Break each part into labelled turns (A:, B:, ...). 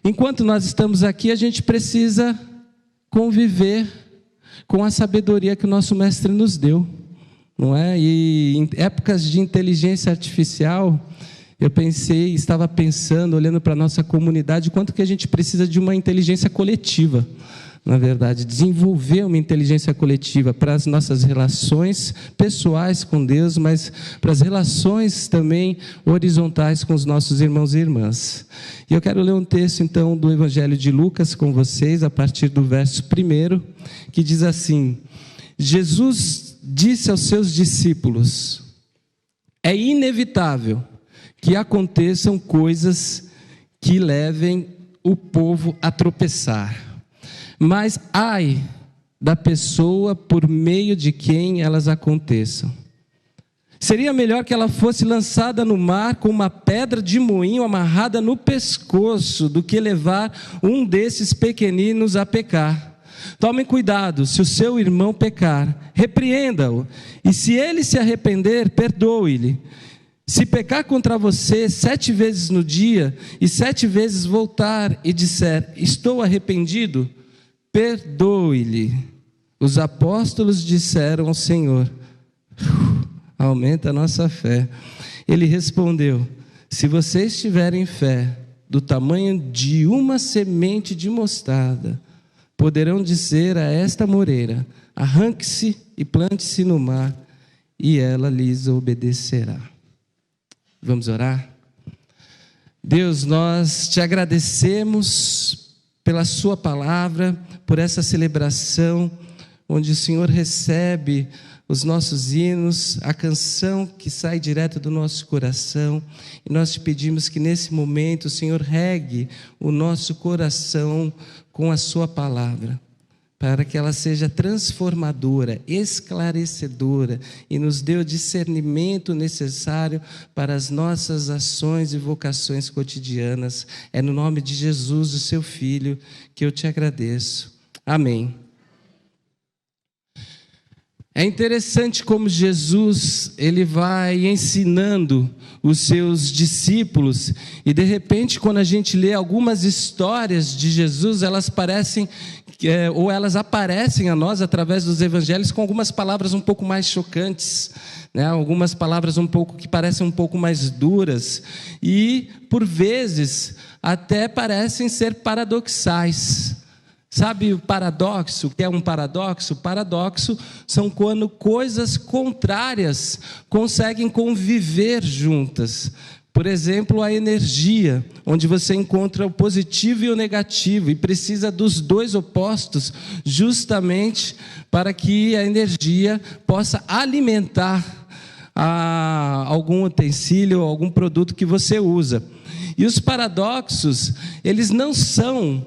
A: enquanto nós estamos aqui, a gente precisa conviver com a sabedoria que o nosso mestre nos deu, não é? E em épocas de inteligência artificial, estava pensando, olhando para a nossa comunidade, quanto que a gente precisa de uma inteligência coletiva, na verdade, desenvolver uma inteligência coletiva para as nossas relações pessoais com Deus, mas para as relações também horizontais com os nossos irmãos e irmãs. E eu quero ler um texto, então, do Evangelho de Lucas com vocês, a partir do verso 1, que diz assim: Jesus disse aos seus discípulos: é inevitável que aconteçam coisas que levem o povo a tropeçar, mas ai da pessoa por meio de quem elas aconteçam. Seria melhor que ela fosse lançada no mar com uma pedra de moinho amarrada no pescoço do que levar um desses pequeninos a pecar. Tomem cuidado, se o seu irmão pecar, repreenda-o, e se ele se arrepender, perdoe-lhe. Se pecar contra você 7 vezes no dia, e 7 vezes voltar e disser, estou arrependido, perdoe-lhe. Os apóstolos disseram ao Senhor, aumenta a nossa fé. Ele respondeu, se vocês tiverem fé do tamanho de uma semente de mostarda, poderão dizer a esta moreira, arranque-se e plante-se no mar, e ela lhes obedecerá. Vamos orar? Deus, nós te agradecemos pela sua palavra, por essa celebração, onde o Senhor recebe os nossos hinos, a canção que sai direto do nosso coração, e nós te pedimos que nesse momento o Senhor regue o nosso coração com a sua palavra, para que ela seja transformadora, esclarecedora e nos dê o discernimento necessário para as nossas ações e vocações cotidianas. É no nome de Jesus, o seu Filho, que eu te agradeço. Amém. É interessante como Jesus, ele vai ensinando os seus discípulos, e de repente, quando a gente lê algumas histórias de Jesus, elas parecem, ou elas aparecem a nós através dos evangelhos com algumas palavras um pouco mais chocantes, né? Algumas palavras que parecem um pouco mais duras, e por vezes até parecem ser paradoxais. Sabe o paradoxo? O que é um paradoxo? Paradoxo são quando coisas contrárias conseguem conviver juntas. Por exemplo, a energia, onde você encontra o positivo e o negativo, e precisa dos dois opostos, justamente para que a energia possa alimentar algum utensílio, algum produto que você usa. E os paradoxos, eles não são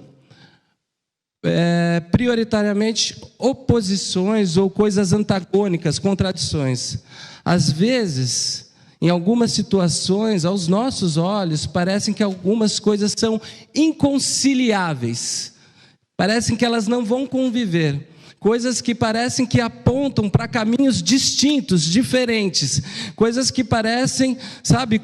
A: prioritariamente oposições ou coisas antagônicas, contradições. Às vezes, em algumas situações, aos nossos olhos, parecem que algumas coisas são inconciliáveis, parecem que elas não vão conviver. Coisas que parecem que apontam para caminhos distintos, diferentes. Coisas que parecem, sabe,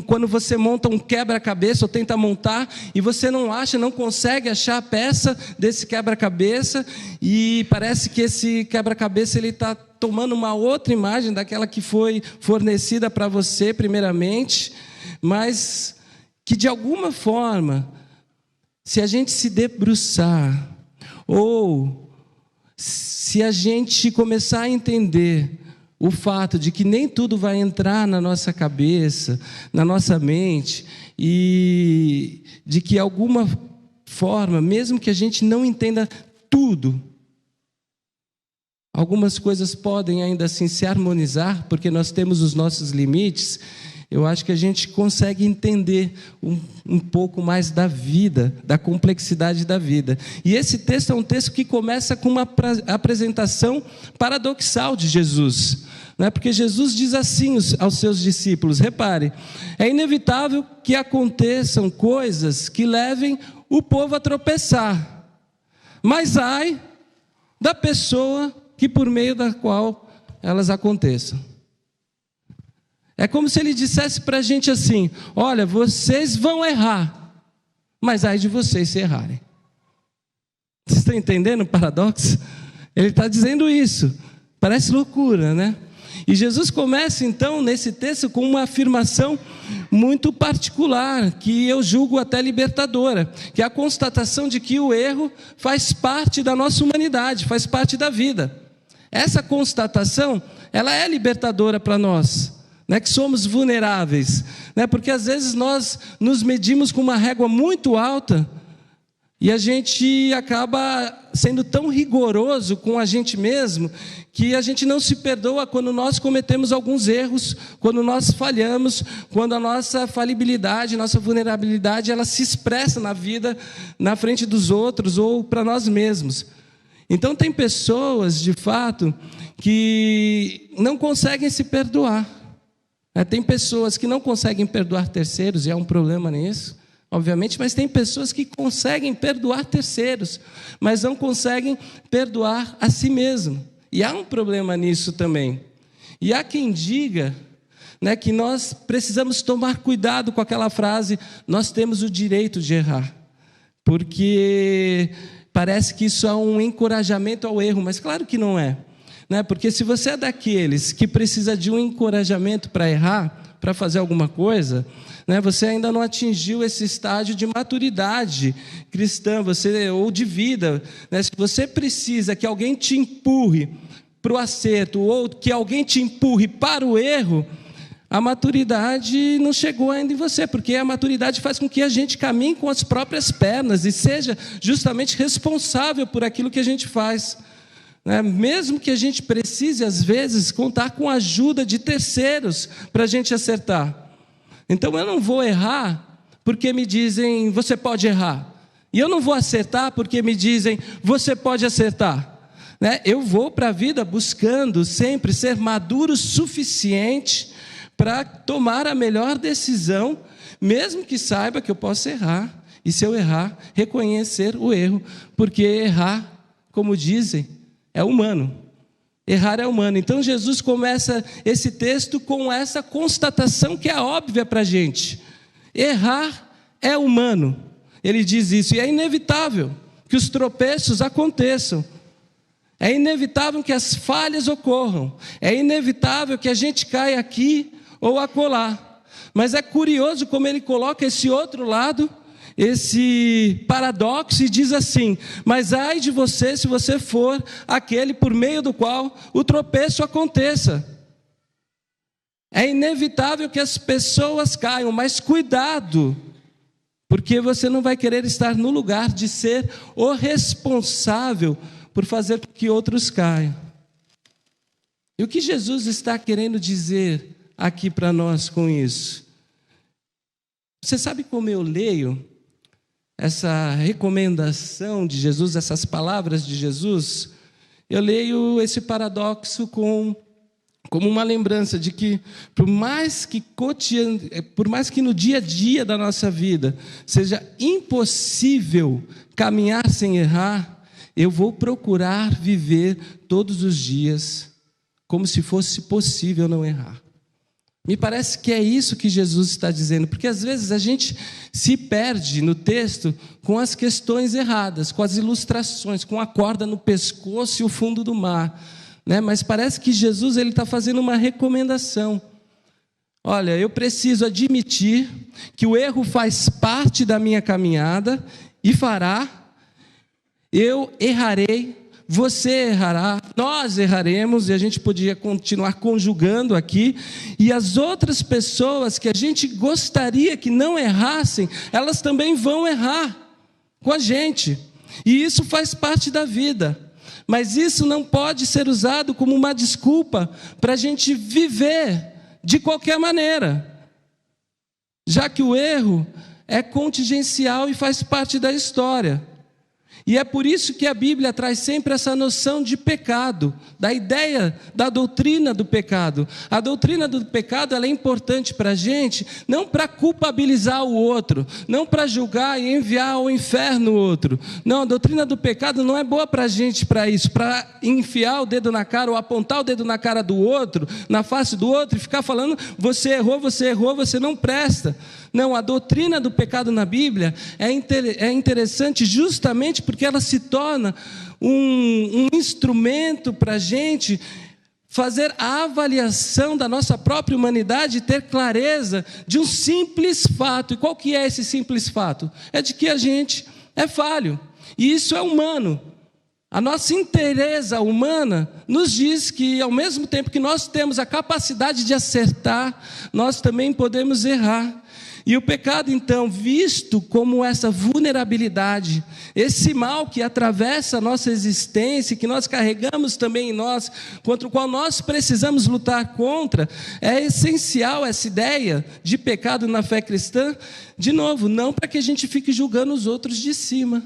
A: quando você monta um quebra-cabeça ou tenta montar e você não consegue achar a peça desse quebra-cabeça, e parece que esse quebra-cabeça ele está tomando uma outra imagem daquela que foi fornecida para você primeiramente, mas que de alguma forma, se a gente se debruçar, ou se a gente começar a entender o fato de que nem tudo vai entrar na nossa cabeça, na nossa mente, e de que, de alguma forma, mesmo que a gente não entenda tudo, algumas coisas podem ainda assim se harmonizar, porque nós temos os nossos limites. Eu acho que a gente consegue entender um pouco mais da vida, da complexidade da vida. E esse texto é um texto que começa com uma apresentação paradoxal de Jesus, né? Porque Jesus diz assim aos seus discípulos, repare, é inevitável que aconteçam coisas que levem o povo a tropeçar, mas ai da pessoa que por meio da qual elas aconteçam. É como se ele dissesse para a gente assim, olha, vocês vão errar, mas ai de vocês se errarem. Vocês estão entendendo o paradoxo? Ele está dizendo isso. Parece loucura, né? E Jesus começa então nesse texto com uma afirmação muito particular, que eu julgo até libertadora, que é a constatação de que o erro faz parte da nossa humanidade, faz parte da vida. Essa constatação, ela é libertadora para nós, né, que somos vulneráveis, né, porque às vezes nós nos medimos com uma régua muito alta, e a gente acaba sendo tão rigoroso com a gente mesmo, que a gente não se perdoa quando nós cometemos alguns erros, quando nós falhamos, quando a nossa falibilidade, nossa vulnerabilidade, ela se expressa na vida, na frente dos outros ou para nós mesmos. Então tem pessoas, de fato, que não conseguem se perdoar. Tem pessoas que não conseguem perdoar terceiros, e há um problema nisso, obviamente, mas tem pessoas que conseguem perdoar terceiros, mas não conseguem perdoar a si mesmo. E há um problema nisso também. E há quem diga, né, que nós precisamos tomar cuidado com aquela frase, nós temos o direito de errar. Porque parece que isso é um encorajamento ao erro, mas claro que não é. Né? Porque se você é daqueles que precisa de um encorajamento para errar, para fazer alguma coisa, né, você ainda não atingiu esse estágio de maturidade cristã, ou de vida. Né? Se você precisa que alguém te empurre para o acerto, ou que alguém te empurre para o erro, a maturidade não chegou ainda em você, porque a maturidade faz com que a gente caminhe com as próprias pernas e seja justamente responsável por aquilo que a gente faz. Mesmo que a gente precise, às vezes, contar com a ajuda de terceiros para a gente acertar. Então eu não vou errar porque me dizem, você pode errar. E eu não vou acertar porque me dizem, você pode acertar. Eu vou para a vida buscando sempre ser maduro o suficiente para tomar a melhor decisão, mesmo que saiba que eu posso errar. E se eu errar, reconhecer o erro, porque errar, como dizem, é humano. Errar é humano. Então Jesus começa esse texto com essa constatação que é óbvia para a gente. Errar é humano. Ele diz isso, e é inevitável que os tropeços aconteçam. É inevitável que as falhas ocorram. É inevitável que a gente caia aqui ou acolá. Mas é curioso como ele coloca esse outro lado, esse paradoxo, e diz assim, mas ai de você se você for aquele por meio do qual o tropeço aconteça. É inevitável que as pessoas caiam, mas cuidado, porque você não vai querer estar no lugar de ser o responsável por fazer com que outros caiam. E o que Jesus está querendo dizer aqui para nós com isso? Você sabe como eu leio essa recomendação de Jesus, essas palavras de Jesus? Eu leio esse paradoxo como uma lembrança de que, por mais que no dia a dia da nossa vida seja impossível caminhar sem errar, eu vou procurar viver todos os dias como se fosse possível não errar. Me parece que é isso que Jesus está dizendo, porque às vezes a gente se perde no texto com as questões erradas, com as ilustrações, com a corda no pescoço e o fundo do mar, né? Mas parece que Jesus está fazendo uma recomendação. Olha, eu preciso admitir que o erro faz parte da minha caminhada e fará, eu errarei, você errará, nós erraremos, e a gente podia continuar conjugando aqui, e as outras pessoas que a gente gostaria que não errassem, elas também vão errar com a gente, e isso faz parte da vida, mas isso não pode ser usado como uma desculpa para a gente viver de qualquer maneira, já que o erro é contingencial e faz parte da história. E é por isso que a Bíblia traz sempre essa noção de pecado, da ideia da doutrina do pecado. A doutrina do pecado ela é importante para a gente, não para culpabilizar o outro, não para julgar e enviar ao inferno o outro. Não, a doutrina do pecado não é boa para a gente para isso, para enfiar o dedo na cara ou apontar o dedo na cara do outro, na face do outro e ficar falando, você errou, você não presta. Não, a doutrina do pecado na Bíblia é interessante justamente porque ela se torna um instrumento para a gente fazer a avaliação da nossa própria humanidade e ter clareza de um simples fato. E qual que é esse simples fato? É de que a gente é falho, e isso é humano. A nossa inteireza humana nos diz que, ao mesmo tempo que nós temos a capacidade de acertar, nós também podemos errar. E o pecado, então, visto como essa vulnerabilidade, esse mal que atravessa a nossa existência, que nós carregamos também em nós, contra o qual nós precisamos lutar contra, é essencial essa ideia de pecado na fé cristã, de novo, não para que a gente fique julgando os outros de cima,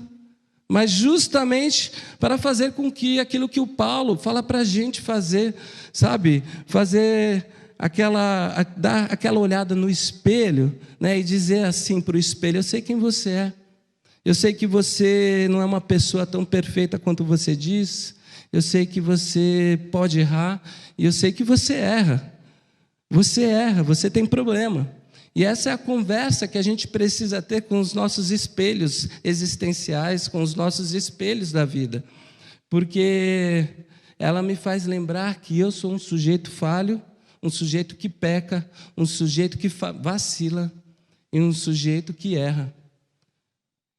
A: mas justamente para fazer com que aquilo que o Paulo fala para a gente fazer, sabe, dar aquela olhada no espelho, né, e dizer assim para o espelho: eu sei quem você é, eu sei que você não é uma pessoa tão perfeita quanto você diz, eu sei que você pode errar, e eu sei que você erra, você tem problema. E essa é a conversa que a gente precisa ter com os nossos espelhos existenciais, com os nossos espelhos da vida, porque ela me faz lembrar que eu sou um sujeito falho, um sujeito que peca, um sujeito que vacila e um sujeito que erra.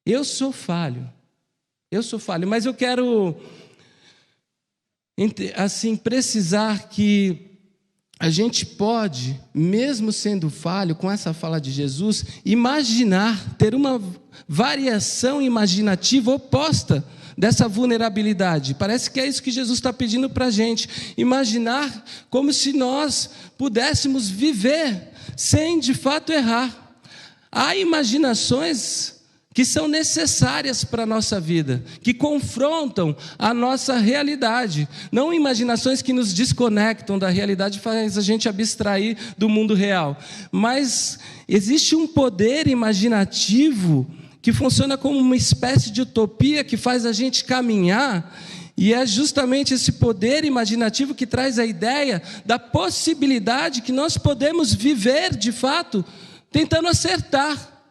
A: Eu sou falho, mas eu quero, assim, precisar que a gente pode, mesmo sendo falho, com essa fala de Jesus, imaginar, ter uma variação imaginativa oposta dessa vulnerabilidade. Parece que é isso que Jesus está pedindo para a gente. Imaginar como se nós pudéssemos viver sem de fato errar. Há imaginações que são necessárias para a nossa vida, que confrontam a nossa realidade. Não imaginações que nos desconectam da realidade, faz a gente abstrair do mundo real. Mas existe um poder imaginativo que funciona como uma espécie de utopia que faz a gente caminhar, e é justamente esse poder imaginativo que traz a ideia da possibilidade que nós podemos viver, de fato, tentando acertar,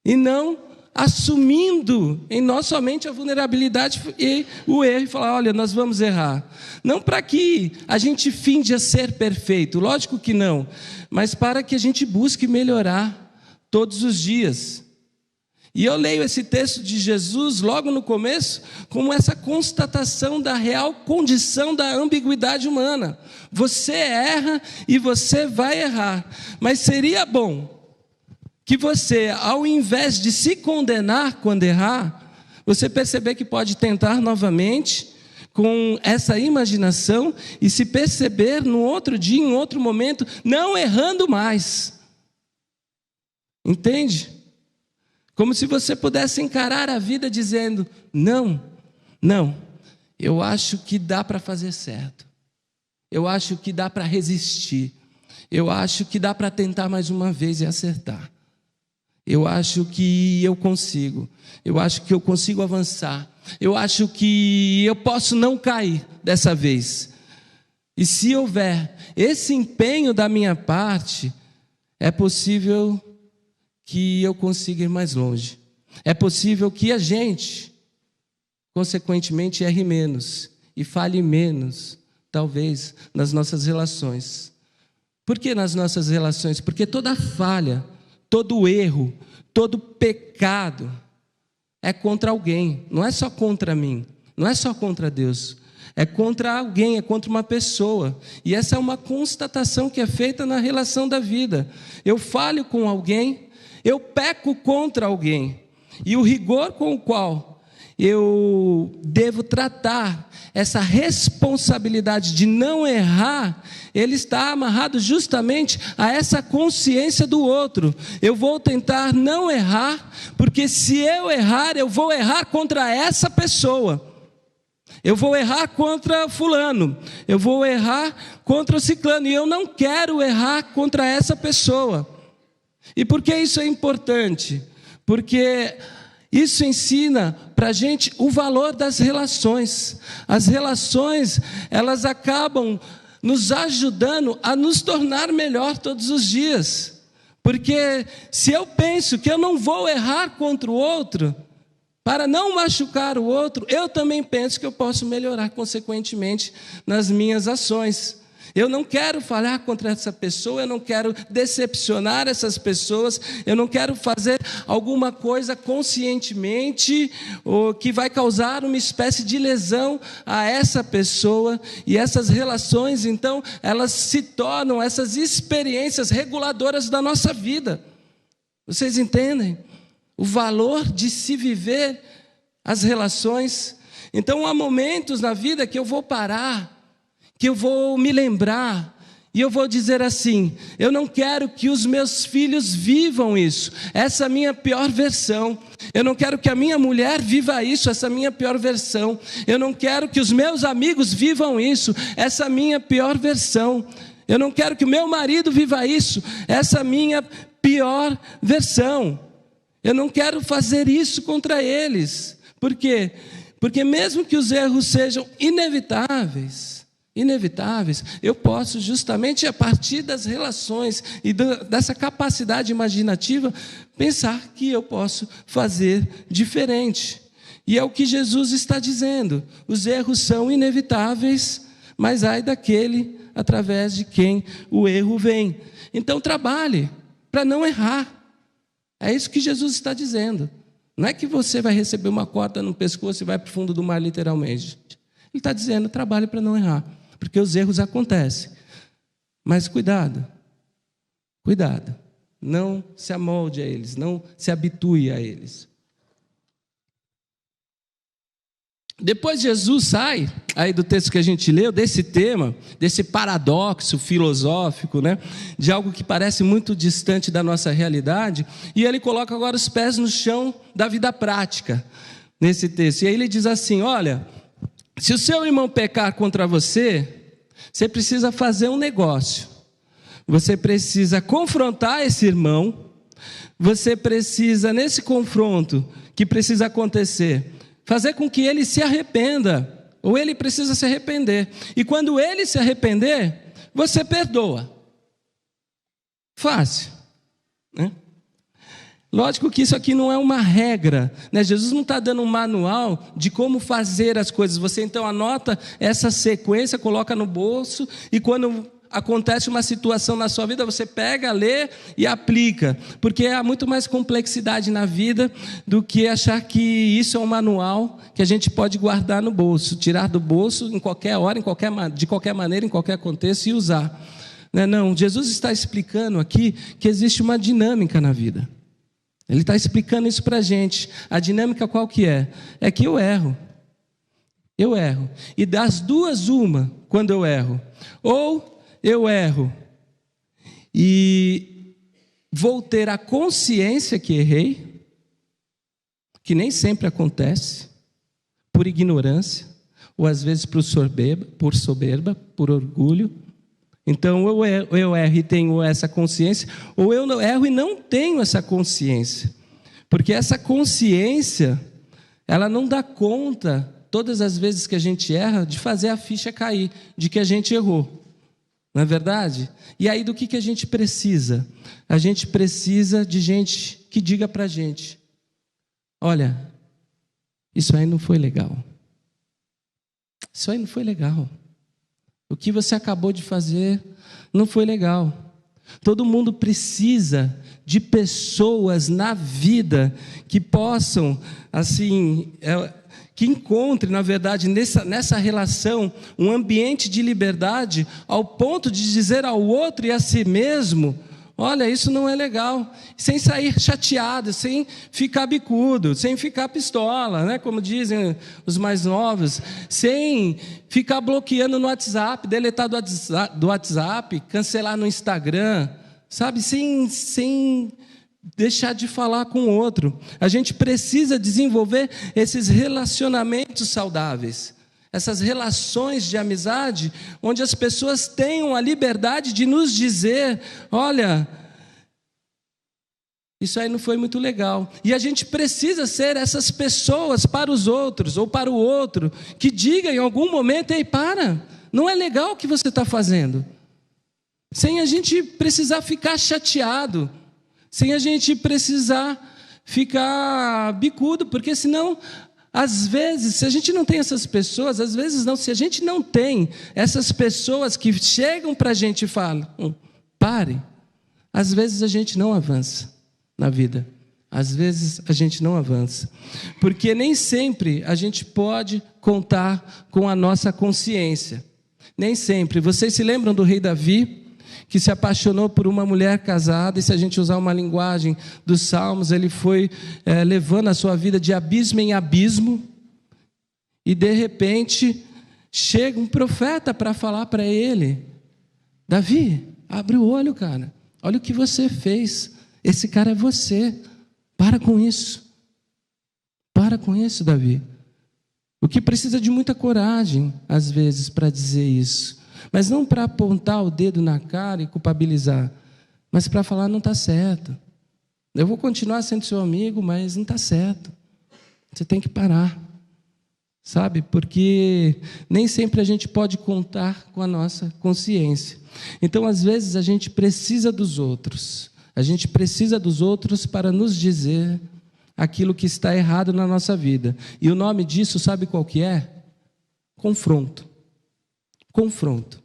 A: e não assumindo em nós somente a vulnerabilidade e o erro, e falar: olha, nós vamos errar. Não para que a gente finde a ser perfeito, lógico que não, mas para que a gente busque melhorar todos os dias. E eu leio esse texto de Jesus logo no começo como essa constatação da real condição da ambiguidade humana. Você erra e você vai errar, mas seria bom que você, ao invés de se condenar quando errar, você perceber que pode tentar novamente com essa imaginação e se perceber no outro dia, em outro momento, não errando mais. Entende? Como se você pudesse encarar a vida dizendo: não, eu acho que dá para fazer certo, eu acho que dá para resistir, eu acho que dá para tentar mais uma vez e acertar. Eu acho que eu consigo avançar, eu acho que eu posso não cair dessa vez. E se houver esse empenho da minha parte, é possível que eu consiga ir mais longe. É possível que a gente, consequentemente, erre menos e falhe menos, talvez, nas nossas relações. Por que nas nossas relações? Porque toda falha, todo erro, todo pecado é contra alguém, não é só contra mim, não é só contra Deus, é contra alguém, é contra uma pessoa. E essa é uma constatação que é feita na relação da vida. Eu falho com alguém, eu peco contra alguém, e o rigor com o qual eu devo tratar essa responsabilidade de não errar, ele está amarrado justamente a essa consciência do outro. Eu vou tentar não errar, porque se eu errar, eu vou errar contra essa pessoa. Eu vou errar contra fulano, eu vou errar contra o ciclano, e eu não quero errar contra essa pessoa. E por que isso é importante? Porque isso ensina para a gente o valor das relações. As relações, elas acabam nos ajudando a nos tornar melhor todos os dias. Porque se eu penso que eu não vou errar contra o outro, para não machucar o outro, eu também penso que eu posso melhorar consequentemente nas minhas ações. Eu não quero falhar contra essa pessoa, eu não quero decepcionar essas pessoas, eu não quero fazer alguma coisa conscientemente ou que vai causar uma espécie de lesão a essa pessoa. E essas relações, então, elas se tornam essas experiências reguladoras da nossa vida. Vocês entendem? O valor de se viver as relações. Então, há momentos na vida que eu vou parar, que eu vou me lembrar, e eu vou dizer assim: eu não quero que os meus filhos vivam isso, essa é a minha pior versão. Eu não quero que a minha mulher viva isso, essa é a minha pior versão. Eu não quero que os meus amigos vivam isso, essa é a minha pior versão. Eu não quero que o meu marido viva isso, essa é a minha pior versão. Eu não quero fazer isso contra eles. Por quê? Porque mesmo que os erros sejam inevitáveis, eu posso justamente a partir das relações e dessa capacidade imaginativa pensar que eu posso fazer diferente. E é o que Jesus está dizendo: os erros são inevitáveis, mas ai daquele através de quem o erro vem. Então trabalhe para não errar. É isso que Jesus está dizendo. Não é que você vai receber uma corda no pescoço e vai para o fundo do mar literalmente. Ele está dizendo: trabalhe para não errar. Porque os erros acontecem. Mas cuidado, não se amolde a eles, não se habitue a eles. Depois Jesus sai, aí do texto que a gente leu, desse tema, desse paradoxo filosófico, né, de algo que parece muito distante da nossa realidade, e ele coloca agora os pés no chão da vida prática, nesse texto. E aí ele diz assim: olha, se o seu irmão pecar contra você, você precisa fazer um negócio. Você precisa confrontar esse irmão. Você precisa, nesse confronto que precisa acontecer, fazer com que ele se arrependa. Ou ele precisa se arrepender. E quando ele se arrepender, você perdoa. Fácil, né? Lógico que isso aqui não é uma regra, né? Jesus não está dando um manual de como fazer as coisas. Você então anota essa sequência, coloca no bolso, e quando acontece uma situação na sua vida, você pega, lê e aplica. Porque há muito mais complexidade na vida do que achar que isso é um manual que a gente pode guardar no bolso, tirar do bolso em qualquer hora, de qualquer maneira, em qualquer contexto e usar. Não, Jesus está explicando aqui que existe uma dinâmica na vida. Ele está explicando isso para a gente. A dinâmica qual que é? É que eu erro. E das duas, uma, quando eu erro. Ou eu erro e vou ter a consciência que errei, que nem sempre acontece, por ignorância, ou às vezes por soberba, por orgulho. Então, eu erro e tenho essa consciência, ou eu não erro e não tenho essa consciência. Porque essa consciência, ela não dá conta, todas as vezes que a gente erra, de fazer a ficha cair, de que a gente errou. Não é verdade? E aí, do que a gente precisa? A gente precisa de gente que diga para a gente: olha, isso aí não foi legal. Isso aí não foi legal. O que você acabou de fazer não foi legal. Todo mundo precisa de pessoas na vida que possam, assim, que encontrem, na verdade, nessa relação, um ambiente de liberdade, ao ponto de dizer ao outro e a si mesmo: olha, isso não é legal, sem sair chateado, sem ficar bicudo, sem ficar pistola, né? Como dizem os mais novos, sem ficar bloqueando no WhatsApp, deletar do WhatsApp, cancelar no Instagram, sabe? Sem deixar de falar com o outro. A gente precisa desenvolver esses relacionamentos saudáveis. Essas relações de amizade, onde as pessoas tenham a liberdade de nos dizer: olha, isso aí não foi muito legal. E a gente precisa ser essas pessoas para os outros, ou para o outro, que diga em algum momento: ei, não é legal o que você está fazendo. Sem a gente precisar ficar chateado. sem a gente precisar ficar bicudo, porque senão, às vezes, se a gente não tem essas pessoas, às vezes não, se a gente não tem essas pessoas que chegam para a gente e falam, pare, às vezes a gente não avança na vida. Às vezes a gente não avança, porque nem sempre a gente pode contar com a nossa consciência, nem sempre. Vocês se lembram do rei Davi, que se apaixonou por uma mulher casada, e se a gente usar uma linguagem dos Salmos, ele foi levando a sua vida de abismo em abismo, e de repente chega um profeta para falar para ele, Davi, abre o olho, cara, olha o que você fez, esse cara é você. Para com isso. Para com isso, Davi. O que precisa de muita coragem, às vezes, para dizer isso. Mas não para apontar o dedo na cara e culpabilizar, mas para falar, não está certo. Eu vou continuar sendo seu amigo, mas não está certo. Você tem que parar. Sabe? Porque nem sempre a gente pode contar com a nossa consciência. Então, às vezes, a gente precisa dos outros. A gente precisa dos outros para nos dizer aquilo que está errado na nossa vida. E o nome disso, sabe qual que é? Confronto. Confronto.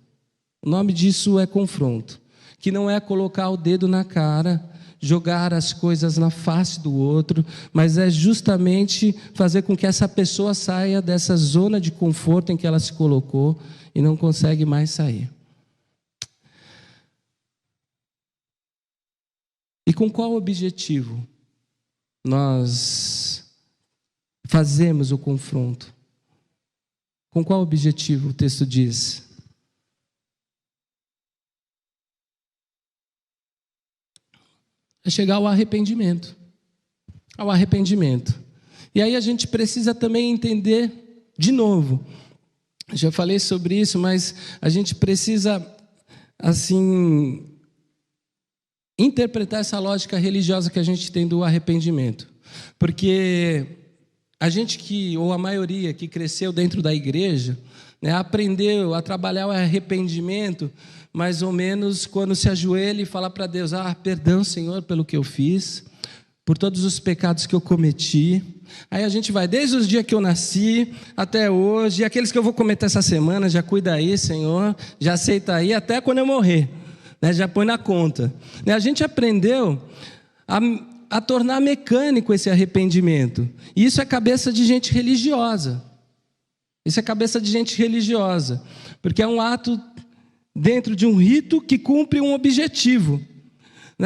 A: O nome disso é confronto. Que não é colocar o dedo na cara, jogar as coisas na face do outro, mas é justamente fazer com que essa pessoa saia dessa zona de conforto em que ela se colocou e não consegue mais sair. E com qual objetivo nós fazemos o confronto? Com qual objetivo o texto diz? É chegar ao arrependimento. Ao arrependimento. E aí a gente precisa também entender, de novo, já falei sobre isso, mas a gente precisa, assim, interpretar essa lógica religiosa que a gente tem do arrependimento. Porque a gente ou a maioria que cresceu dentro da igreja, né, aprendeu a trabalhar o arrependimento, mais ou menos quando se ajoelha e fala para Deus, perdão, Senhor, pelo que eu fiz, por todos os pecados que eu cometi. Aí a gente vai desde os dias que eu nasci até hoje, e aqueles que eu vou cometer essa semana, já cuida aí, Senhor, já aceita aí, até quando eu morrer. Já põe na conta. A gente aprendeu a tornar mecânico esse arrependimento. E isso é cabeça de gente religiosa. Isso é cabeça de gente religiosa. Porque é um ato dentro de um rito que cumpre um objetivo.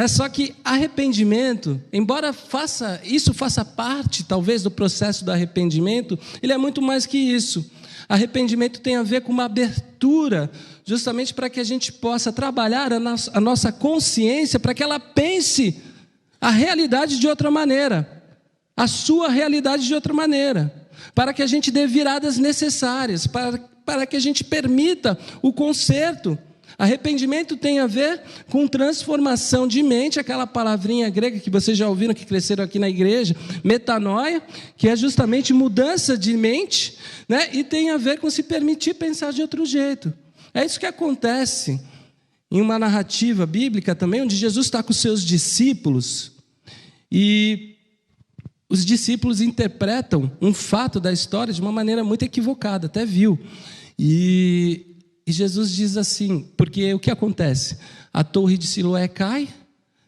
A: Só que arrependimento, embora isso faça parte, talvez, do processo do arrependimento, ele é muito mais que isso. Arrependimento tem a ver com uma abertura, justamente para que a gente possa trabalhar a nossa consciência, para que ela pense a realidade de outra maneira, a sua realidade de outra maneira, para que a gente dê viradas necessárias, para que a gente permita o conserto. Arrependimento tem a ver com transformação de mente, aquela palavrinha grega que vocês já ouviram, que cresceram aqui na igreja, metanoia, que é justamente mudança de mente, e tem a ver com se permitir pensar de outro jeito. É isso que acontece em uma narrativa bíblica também, onde Jesus está com os seus discípulos, e os discípulos interpretam um fato da história de uma maneira muito equivocada, até vil. E Jesus diz assim, porque o que acontece? A torre de Siloé cai,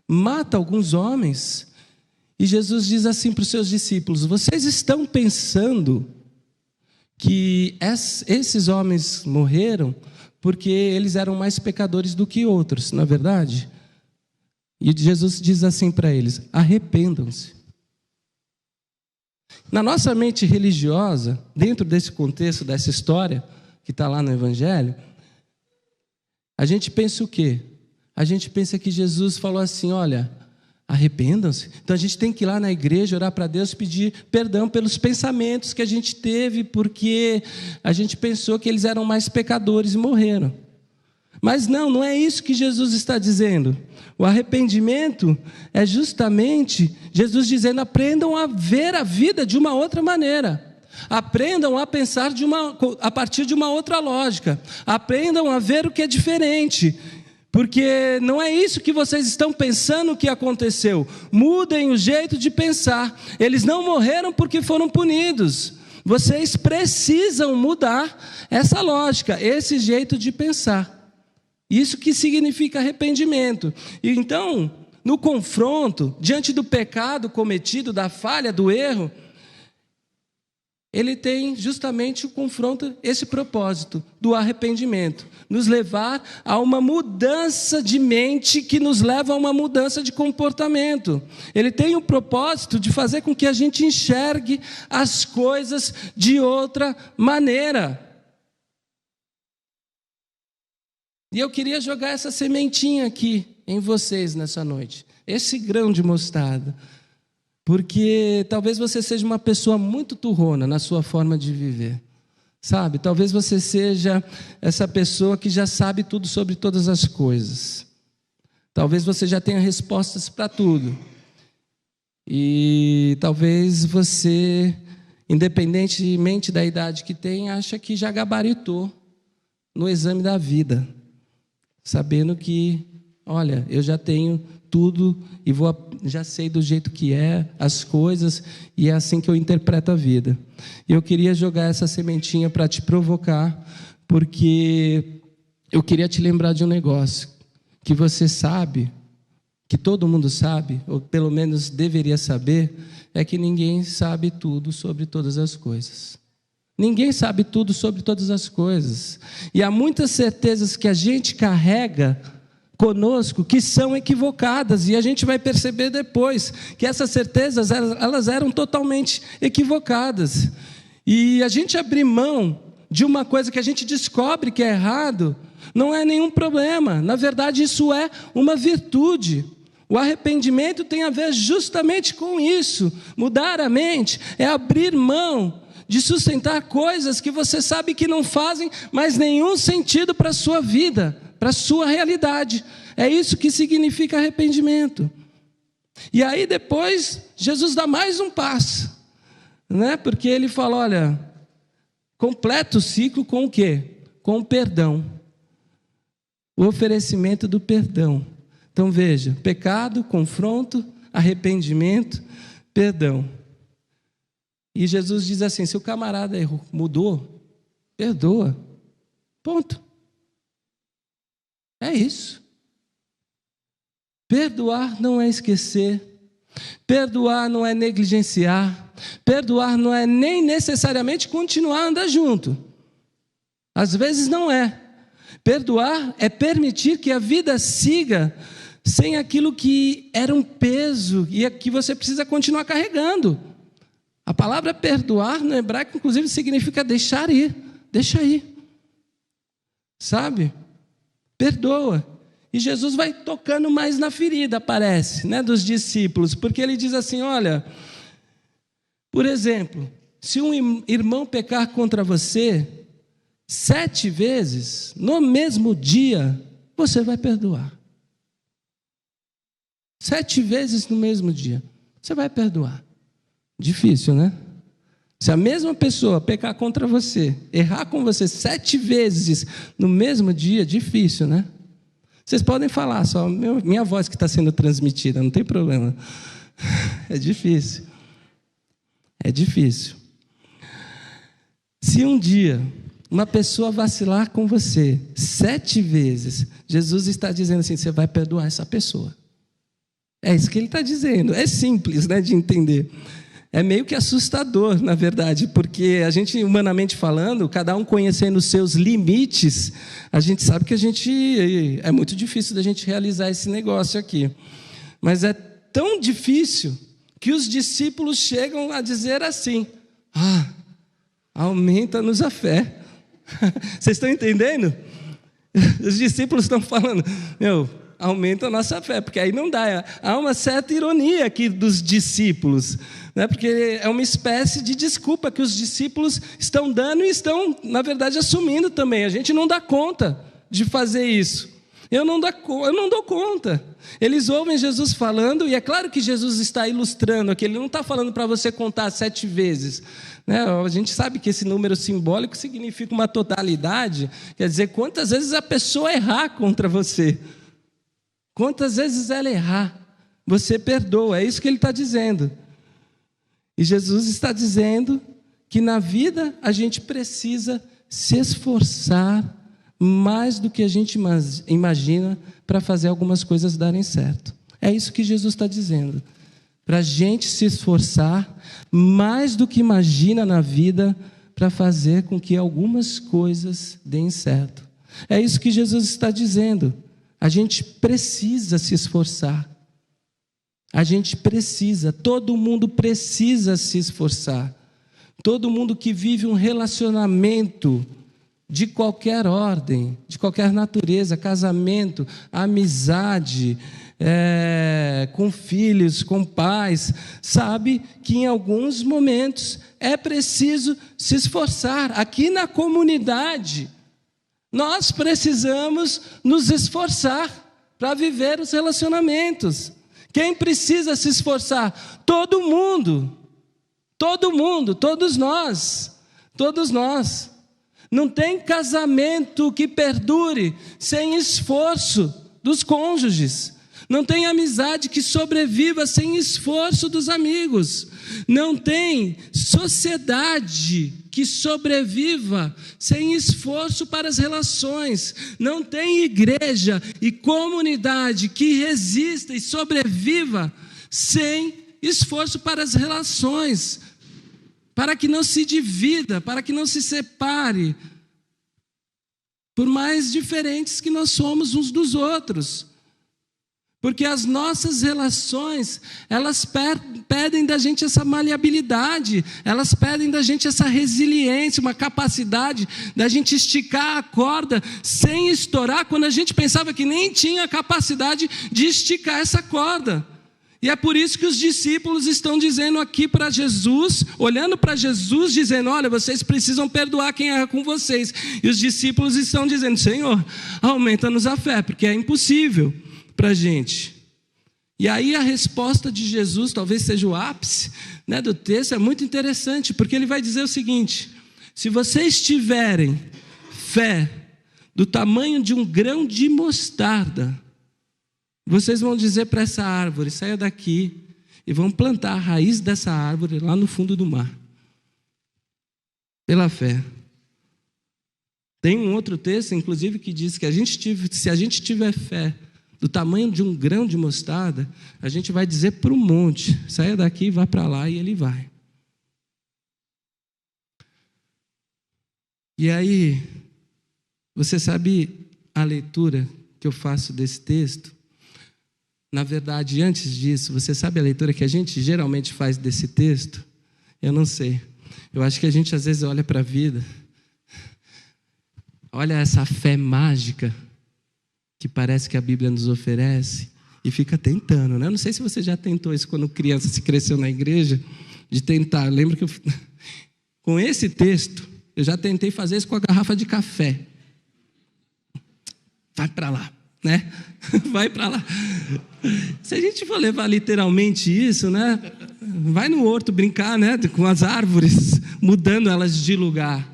A: mata alguns homens, e Jesus diz assim para os seus discípulos, vocês estão pensando que esses homens morreram porque eles eram mais pecadores do que outros, não é verdade? E Jesus diz assim para eles, arrependam-se. Na nossa mente religiosa, dentro desse contexto, dessa história, que está lá no Evangelho, a gente pensa o quê? A gente pensa que Jesus falou assim, olha, arrependam-se. Então a gente tem que ir lá na igreja, orar para Deus, pedir perdão pelos pensamentos que a gente teve, porque a gente pensou que eles eram mais pecadores e morreram. Mas não é isso que Jesus está dizendo. O arrependimento é justamente Jesus dizendo, aprendam a ver a vida de uma outra maneira. Aprendam a pensar a partir de uma outra lógica. Aprendam a ver o que é diferente. porque não é isso que vocês estão pensando que aconteceu. Mudem o jeito de pensar. Eles não morreram porque foram punidos. Vocês precisam mudar essa lógica, esse jeito de pensar. Isso que significa arrependimento. E então, no confronto, diante do pecado cometido, da falha, do erro, ele tem justamente o confronto, esse propósito do arrependimento, nos levar a uma mudança de mente que nos leva a uma mudança de comportamento. Ele tem o propósito de fazer com que a gente enxergue as coisas de outra maneira. E eu queria jogar essa sementinha aqui em vocês nessa noite, esse grão de mostarda. Porque talvez você seja uma pessoa muito turrona na sua forma de viver, sabe? Talvez você seja essa pessoa que já sabe tudo sobre todas as coisas. Talvez você já tenha respostas para tudo. E talvez você, independentemente da idade que tem, acha que já gabaritou no exame da vida, sabendo que, olha, eu já tenho tudo e já sei do jeito que é as coisas, e é assim que eu interpreto a vida. E eu queria jogar essa sementinha para te provocar, porque eu queria te lembrar de um negócio que você sabe, que todo mundo sabe, ou pelo menos deveria saber, é que ninguém sabe tudo sobre todas as coisas. Ninguém sabe tudo sobre todas as coisas. E há muitas certezas que a gente carrega conosco que são equivocadas, e a gente vai perceber depois que essas certezas elas eram totalmente equivocadas. E a gente abrir mão de uma coisa que a gente descobre que é errado não é nenhum problema. Na verdade, isso é uma virtude. O arrependimento tem a ver justamente com isso. Mudar a mente é abrir mão de sustentar coisas que você sabe que não fazem mais nenhum sentido para a sua vida, para a sua realidade. É isso que significa arrependimento. E aí depois, Jesus dá mais um passo, né? Porque ele fala, olha, completa o ciclo com o quê? Com o perdão. O oferecimento do perdão. Então veja, pecado, confronto, arrependimento, perdão. E Jesus diz assim, se o camarada errou, mudou, perdoa. Ponto. É isso. Perdoar não é esquecer. Perdoar não é negligenciar. Perdoar não é nem necessariamente continuar a andar junto. Às vezes não é. Perdoar é permitir que a vida siga sem aquilo que era um peso e que você precisa continuar carregando. A palavra perdoar no hebraico, inclusive, significa deixar ir. Deixa ir. Sabe? Perdoa. E Jesus vai tocando mais na ferida, parece, né, dos discípulos, porque ele diz assim, olha, por exemplo, se um irmão pecar contra você 7 vezes, no mesmo dia, você vai perdoar. 7 vezes no mesmo dia, você vai perdoar. Difícil, né? Se a mesma pessoa pecar contra você, errar com você 7 vezes no mesmo dia, difícil, né? Vocês podem falar, só minha voz que está sendo transmitida, não tem problema. É difícil. É difícil. Se um dia uma pessoa vacilar com você 7 vezes, Jesus está dizendo assim, você vai perdoar essa pessoa. É isso que ele está dizendo. É simples, né, de entender. É meio que assustador, na verdade, porque a gente, humanamente falando, cada um conhecendo os seus limites, a gente sabe que é muito difícil da gente realizar esse negócio aqui. Mas é tão difícil que os discípulos chegam a dizer assim, aumenta-nos a fé. Vocês estão entendendo? Os discípulos estão falando, aumenta a nossa fé, porque aí não dá. Há uma certa ironia aqui dos discípulos, né? Porque é uma espécie de desculpa que os discípulos estão dando e estão, na verdade, assumindo também. A gente não dá conta de fazer isso. Eu não dou conta. Eles ouvem Jesus falando, e é claro que Jesus está ilustrando aqui, ele não está falando para você contar 7 vezes. Né? A gente sabe que esse número simbólico significa uma totalidade, quer dizer, quantas vezes a pessoa errar contra você. Quantas vezes ela errar, você perdoa. É isso que ele está dizendo. E Jesus está dizendo que na vida a gente precisa se esforçar mais do que a gente imagina para fazer algumas coisas darem certo. É isso que Jesus está dizendo. Para a gente se esforçar mais do que imagina na vida para fazer com que algumas coisas deem certo. É isso que Jesus está dizendo. A gente precisa se esforçar. A gente precisa, todo mundo precisa se esforçar. Todo mundo que vive um relacionamento de qualquer ordem, de qualquer natureza, casamento, amizade, com filhos, com pais, sabe que em alguns momentos é preciso se esforçar. Aqui na comunidade, nós precisamos nos esforçar para viver os relacionamentos. Quem precisa se esforçar? Todo mundo, todos nós. Não tem casamento que perdure sem esforço dos cônjuges. Não tem amizade que sobreviva sem esforço dos amigos. Não tem sociedade que sobreviva sem esforço para as relações. Não tem igreja e comunidade que resista e sobreviva sem esforço para as relações, para que não se divida, para que não se separe, por mais diferentes que nós somos uns dos outros. Porque as nossas relações, elas pedem da gente essa maleabilidade, elas pedem da gente essa resiliência, uma capacidade da gente esticar a corda sem estourar, quando a gente pensava que nem tinha capacidade de esticar essa corda. E é por isso que os discípulos estão dizendo aqui para Jesus, olhando para Jesus, dizendo: olha, vocês precisam perdoar quem erra com vocês. E os discípulos estão dizendo: Senhor, aumenta-nos a fé, porque é impossível para a gente. E aí a resposta de Jesus, talvez seja o ápice, né, do texto, é muito interessante, porque ele vai dizer o seguinte: se vocês tiverem fé do tamanho de um grão de mostarda, vocês vão dizer para essa árvore: saia daqui, e vão plantar a raiz dessa árvore lá no fundo do mar. Pela fé. Tem um outro texto, inclusive, que diz que se a gente tiver fé do tamanho de um grão de mostarda, a gente vai dizer para o monte: saia daqui e vá para lá, e ele vai. E aí, você sabe a leitura que eu faço desse texto? Na verdade, antes disso, você sabe a leitura que a gente geralmente faz desse texto? Eu não sei. Eu acho que a gente às vezes olha para a vida, olha essa fé mágica que parece que a Bíblia nos oferece e fica tentando, né? Eu não sei se você já tentou isso quando criança, se cresceu na igreja, de tentar. Lembro que com esse texto, eu já tentei fazer isso com a garrafa de café. Vai para lá, né? Vai para lá. Se a gente for levar literalmente isso, né? Vai no horto brincar, né? Com as árvores, mudando elas de lugar,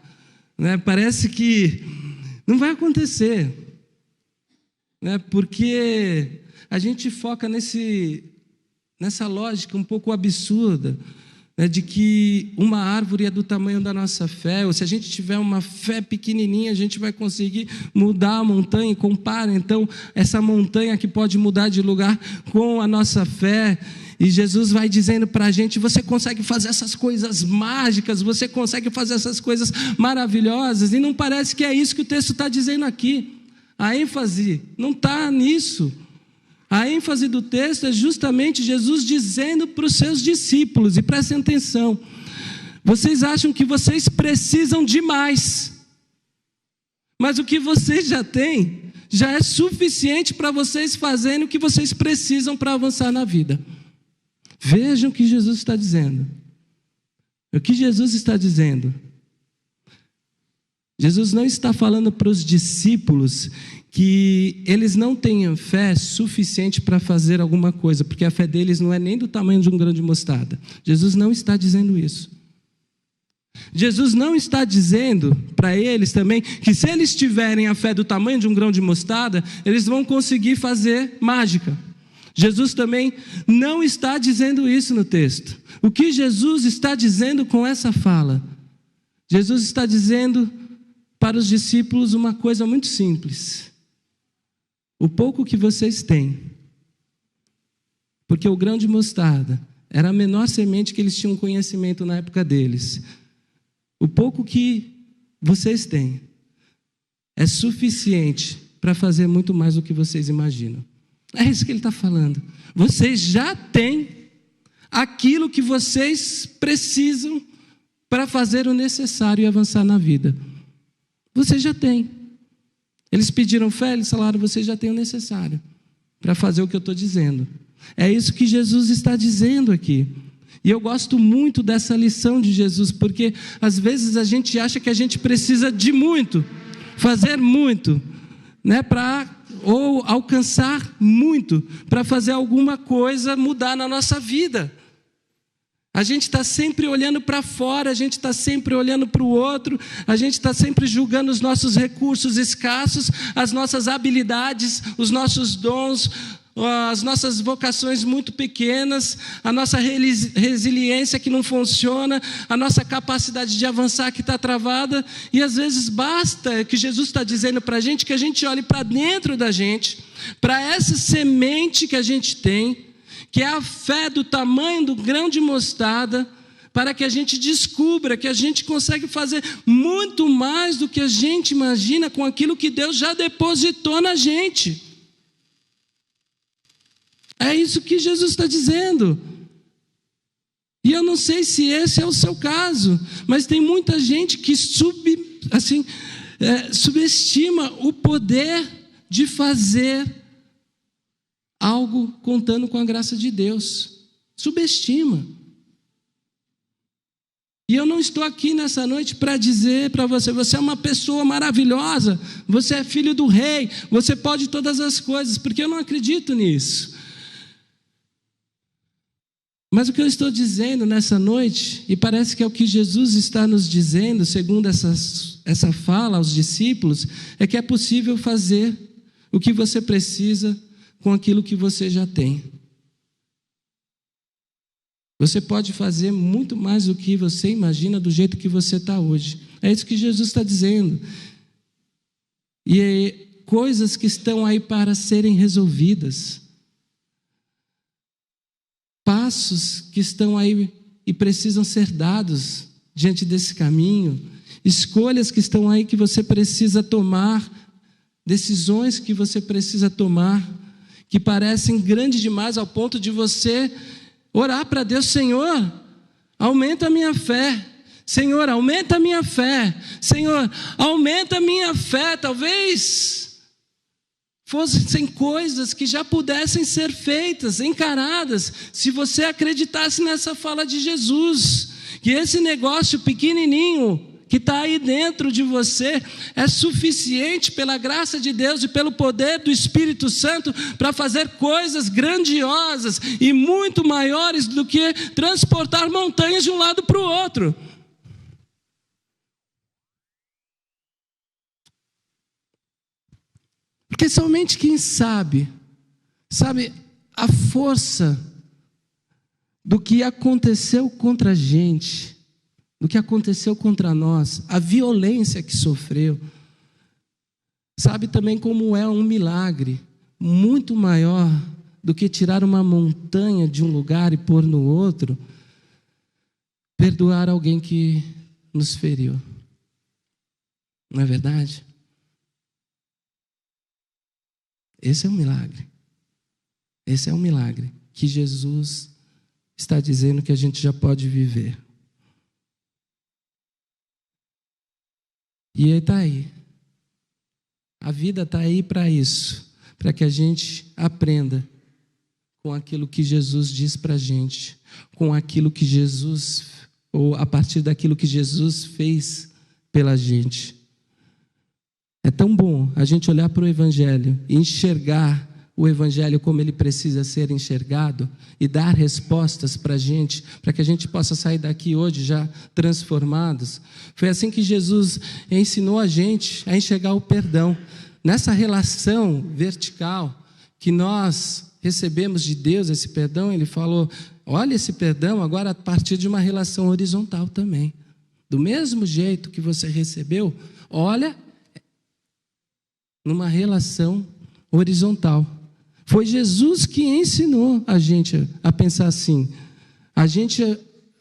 A: né? Parece que não vai acontecer, né? Porque a gente foca nessa lógica um pouco absurda, né, de que uma árvore é do tamanho da nossa fé, ou se a gente tiver uma fé pequenininha, a gente vai conseguir mudar a montanha. E compara então essa montanha que pode mudar de lugar com a nossa fé. E Jesus vai dizendo para a gente: você consegue fazer essas coisas mágicas, você consegue fazer essas coisas maravilhosas. E não parece que é isso que o texto está dizendo aqui. A ênfase não está nisso. A ênfase do texto é justamente Jesus dizendo para os seus discípulos, e prestem atenção: vocês acham que vocês precisam de mais, mas o que vocês já têm já é suficiente para vocês fazerem o que vocês precisam para avançar na vida. Vejam o que Jesus está dizendo. O que Jesus está dizendo? Jesus não está falando para os discípulos que eles não tenham fé suficiente para fazer alguma coisa, porque a fé deles não é nem do tamanho de um grão de mostarda. Jesus não está dizendo isso. Jesus não está dizendo para eles também que se eles tiverem a fé do tamanho de um grão de mostarda, eles vão conseguir fazer mágica. Jesus também não está dizendo isso no texto. O que Jesus está dizendo com essa fala? Jesus está dizendo para os discípulos uma coisa muito simples. O pouco que vocês têm, porque o grão de mostarda era a menor semente que eles tinham conhecimento na época deles. O pouco que vocês têm é suficiente para fazer muito mais do que vocês imaginam. É isso que ele está falando. Vocês já têm aquilo que vocês precisam para fazer o necessário e avançar na vida. Vocês já têm. Eles pediram fé, eles falaram, vocês já têm o necessário para fazer o que eu estou dizendo. É isso que Jesus está dizendo aqui. E eu gosto muito dessa lição de Jesus, porque às vezes a gente acha que a gente precisa de muito, fazer muito, né, ou alcançar muito, para fazer alguma coisa mudar na nossa vida. A gente está sempre olhando para fora, a gente está sempre olhando para o outro, a gente está sempre julgando os nossos recursos escassos, as nossas habilidades, os nossos dons, as nossas vocações muito pequenas, a nossa resiliência que não funciona, a nossa capacidade de avançar que está travada, e às vezes basta que Jesus está dizendo para a gente que a gente olhe para dentro da gente, para essa semente que a gente tem, que é a fé do tamanho do grão de mostarda, para que a gente descubra que a gente consegue fazer muito mais do que a gente imagina com aquilo que Deus já depositou na gente. É isso que Jesus está dizendo. E eu não sei se esse é o seu caso, mas tem muita gente que subestima o poder de fazer algo contando com a graça de Deus. Subestima. E eu não estou aqui nessa noite para dizer para você, você é uma pessoa maravilhosa, você é filho do rei, você pode todas as coisas, porque eu não acredito nisso. Mas o que eu estou dizendo nessa noite, e parece que é o que Jesus está nos dizendo, segundo essa fala aos discípulos, é que é possível fazer o que você precisa com aquilo que você já tem. Você pode fazer muito mais do que você imagina do jeito que você está hoje. É isso que Jesus está dizendo. E coisas que estão aí para serem resolvidas. Passos que estão aí e precisam ser dados diante desse caminho. Escolhas que estão aí que você precisa tomar. Decisões que você precisa tomar, que parecem grandes demais ao ponto de você orar para Deus: Senhor, aumenta a minha fé. Senhor, aumenta a minha fé. Senhor, aumenta a minha fé. Talvez fossem coisas que já pudessem ser feitas, encaradas, se você acreditasse nessa fala de Jesus, que esse negócio pequenininho que está aí dentro de você é suficiente pela graça de Deus e pelo poder do Espírito Santo para fazer coisas grandiosas e muito maiores do que transportar montanhas de um lado para o outro. Porque somente quem sabe a força do que aconteceu contra a gente, do que aconteceu contra nós, a violência que sofreu, sabe também como é um milagre muito maior do que tirar uma montanha de um lugar e pôr no outro, perdoar alguém que nos feriu. Não é verdade? Esse é um milagre. Esse é um milagre que Jesus está dizendo que a gente já pode viver. E está aí. A vida está aí para isso, para que a gente aprenda com aquilo que Jesus diz para a gente, com aquilo que Jesus, ou a partir daquilo que Jesus fez pela gente. É tão bom a gente olhar para o Evangelho e enxergar o Evangelho como ele precisa ser enxergado e dar respostas para que a gente possa sair daqui hoje já transformados. Foi assim que Jesus ensinou a gente a enxergar o perdão. Nessa relação vertical que nós recebemos de Deus, esse perdão, ele falou, olha esse perdão agora a partir de uma relação horizontal também. Do mesmo jeito que você recebeu, olha, numa relação horizontal. Foi Jesus que ensinou a gente a pensar assim, a gente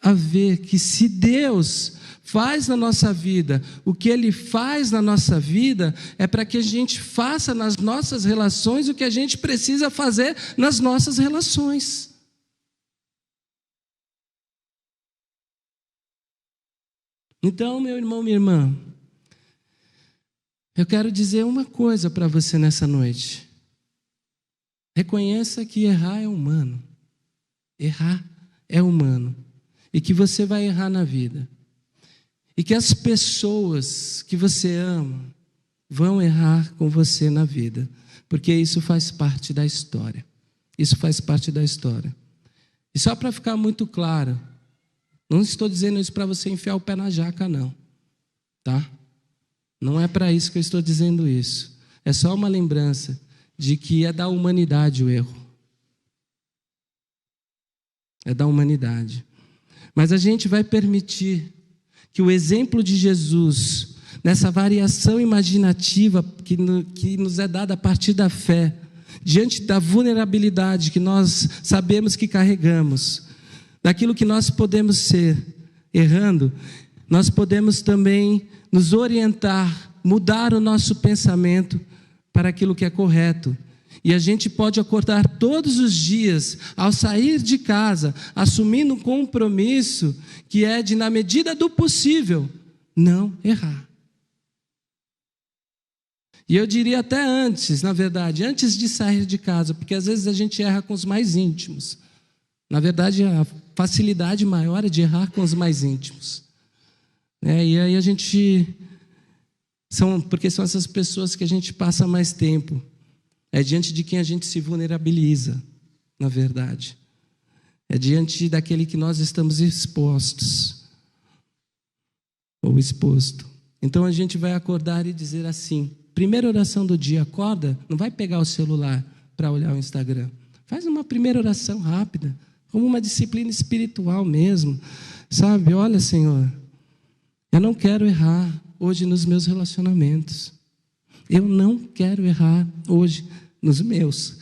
A: a ver que se Deus faz na nossa vida o que Ele faz na nossa vida, é para que a gente faça nas nossas relações o que a gente precisa fazer nas nossas relações. Então, meu irmão, minha irmã, eu quero dizer uma coisa para você nessa noite. Reconheça que errar é humano. Errar é humano. E que você vai errar na vida. E que as pessoas que você ama vão errar com você na vida. Porque isso faz parte da história. Isso faz parte da história. E só para ficar muito claro, não estou dizendo isso para você enfiar o pé na jaca, não. Tá? Não é para isso que eu estou dizendo isso. É só uma lembrança de que é da humanidade o erro. É da humanidade. Mas a gente vai permitir que o exemplo de Jesus, nessa variação imaginativa que nos é dada a partir da fé, diante da vulnerabilidade que nós sabemos que carregamos, daquilo que nós podemos ser errando, nós podemos também nos orientar, mudar o nosso pensamento para aquilo que é correto. E a gente pode acordar todos os dias, ao sair de casa, assumindo um compromisso que é de, na medida do possível, não errar. E eu diria até antes, na verdade, antes de sair de casa, porque às vezes a gente erra com os mais íntimos. Na verdade, a facilidade maior é de errar com os mais íntimos. E aí a gente... porque são essas pessoas que a gente passa mais tempo. É diante de quem a gente se vulnerabiliza, na verdade. É diante daquele que nós estamos expostos. Ou exposto. Então a gente vai acordar e dizer assim, primeira oração do dia, acorda, não vai pegar o celular para olhar o Instagram. Faz uma primeira oração rápida, como uma disciplina espiritual mesmo. Sabe, olha, Senhor, eu não quero errar hoje nos meus relacionamentos. Eu não quero errar hoje nos meus.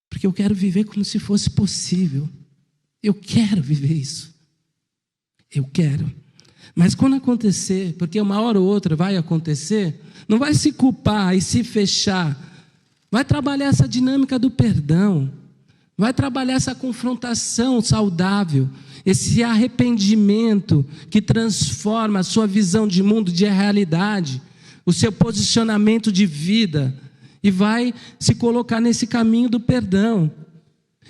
A: Porque eu quero viver como se fosse possível. Eu quero viver isso. Eu quero. Mas quando acontecer, porque uma hora ou outra vai acontecer, não vai se culpar e se fechar. Vai trabalhar essa dinâmica do perdão. Vai trabalhar essa confrontação saudável. Esse arrependimento que transforma a sua visão de mundo, de realidade, o seu posicionamento de vida, e vai se colocar nesse caminho do perdão.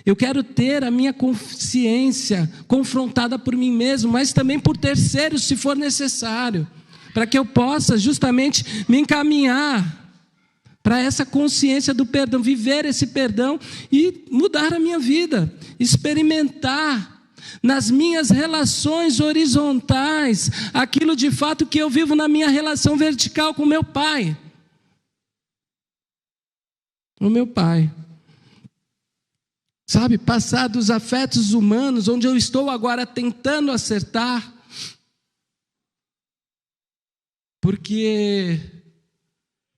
A: Eu quero ter a minha consciência confrontada por mim mesmo, mas também por terceiros, se for necessário, para que eu possa justamente me encaminhar para essa consciência do perdão, viver esse perdão e mudar a minha vida, experimentar nas minhas relações horizontais aquilo de fato que eu vivo na minha relação vertical com meu pai. O meu pai. Sabe, passar dos afetos humanos, onde eu estou agora tentando acertar, porque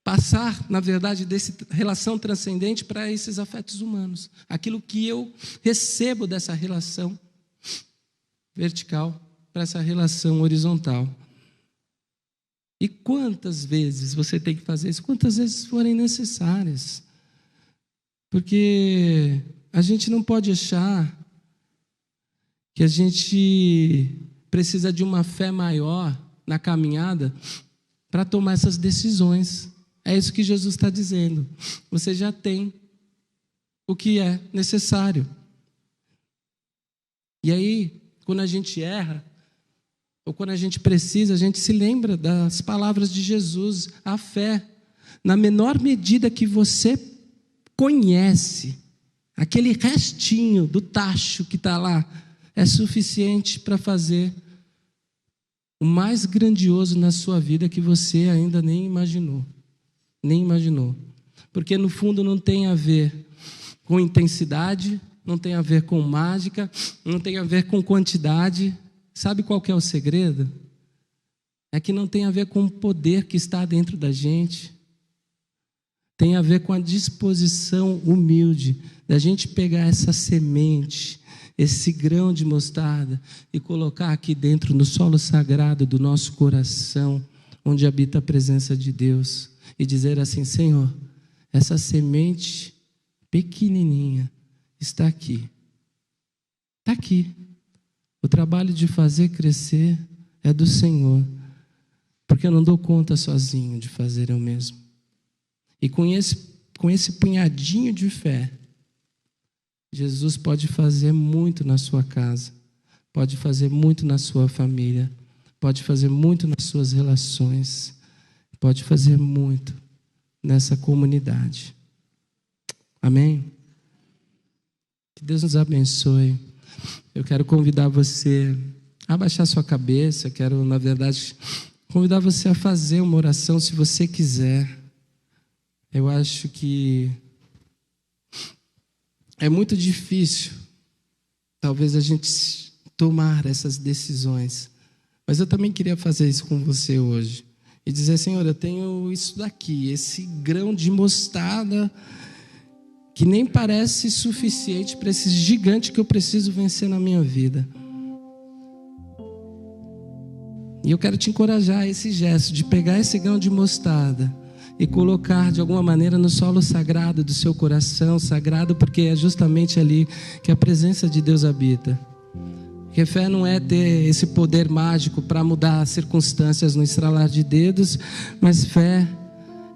A: passar, na verdade, dessa relação transcendente para esses afetos humanos. Aquilo que eu recebo dessa relação vertical para essa relação horizontal. E quantas vezes você tem que fazer isso? Quantas vezes forem necessárias. Porque a gente não pode achar que a gente precisa de uma fé maior na caminhada para tomar essas decisões. É isso que Jesus está dizendo. Você já tem o que é necessário. E aí, quando a gente erra, ou quando a gente precisa, a gente se lembra das palavras de Jesus, a fé. Na menor medida que você conhece, aquele restinho do tacho que está lá, é suficiente para fazer o mais grandioso na sua vida que você ainda nem imaginou. Nem imaginou. Porque no fundo não tem a ver com intensidade, não tem a ver com mágica, não tem a ver com quantidade. Sabe qual que é o segredo? É que não tem a ver com o poder que está dentro da gente. Tem a ver com a disposição humilde da gente pegar essa semente, esse grão de mostarda e colocar aqui dentro no solo sagrado do nosso coração, onde habita a presença de Deus, e dizer assim: Senhor, essa semente pequenininha está aqui. Está aqui. O trabalho de fazer crescer é do Senhor, porque eu não dou conta sozinho de fazer eu mesmo. E com esse punhadinho de fé, Jesus pode fazer muito na sua casa, pode fazer muito na sua família, pode fazer muito nas suas relações, pode fazer muito nessa comunidade. Amém? Que Deus nos abençoe. Eu quero convidar você a abaixar sua cabeça, quero, na verdade, convidar você a fazer uma oração, se você quiser. Eu acho que é muito difícil, talvez, a gente tomar essas decisões. Mas eu também queria fazer isso com você hoje. E dizer: Senhor, eu tenho isso daqui, esse grão de mostarda que nem parece suficiente para esse gigante que eu preciso vencer na minha vida. E eu quero te encorajar a esse gesto de pegar esse grão de mostarda e colocar de alguma maneira no solo sagrado do seu coração, sagrado porque é justamente ali que a presença de Deus habita. Porque fé não é ter esse poder mágico para mudar as circunstâncias no estralar de dedos, mas fé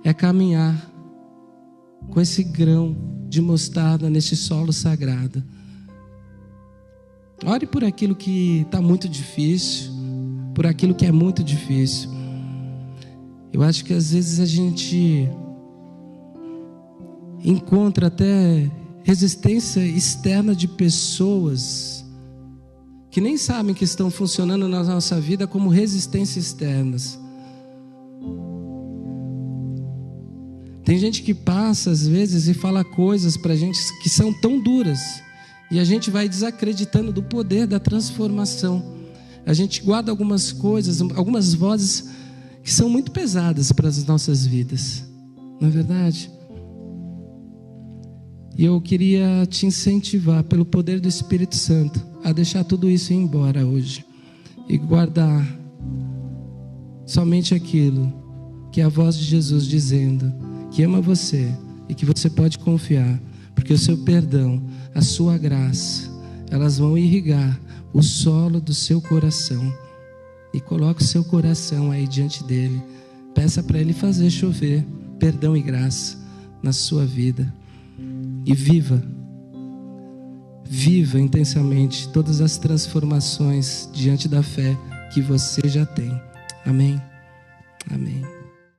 A: é caminhar com esse grão de mostarda nesse solo sagrado. Ore por aquilo que está muito difícil, por aquilo que é muito difícil. Eu acho que às vezes a gente encontra até resistência externa de pessoas que nem sabem que estão funcionando na nossa vida como resistências externas. Tem gente que passa às vezes e fala coisas para a gente que são tão duras, e a gente vai desacreditando do poder da transformação. A gente guarda algumas coisas, algumas vozes que são muito pesadas para as nossas vidas, não é verdade? E eu queria te incentivar, pelo poder do Espírito Santo, a deixar tudo isso ir embora hoje e guardar somente aquilo que é a voz de Jesus dizendo que ama você e que você pode confiar, porque o seu perdão, a sua graça, elas vão irrigar o solo do seu coração. E coloque o seu coração aí diante dele. Peça para ele fazer chover perdão e graça na sua vida. E viva intensamente todas as transformações diante da fé que você já tem. Amém? Amém.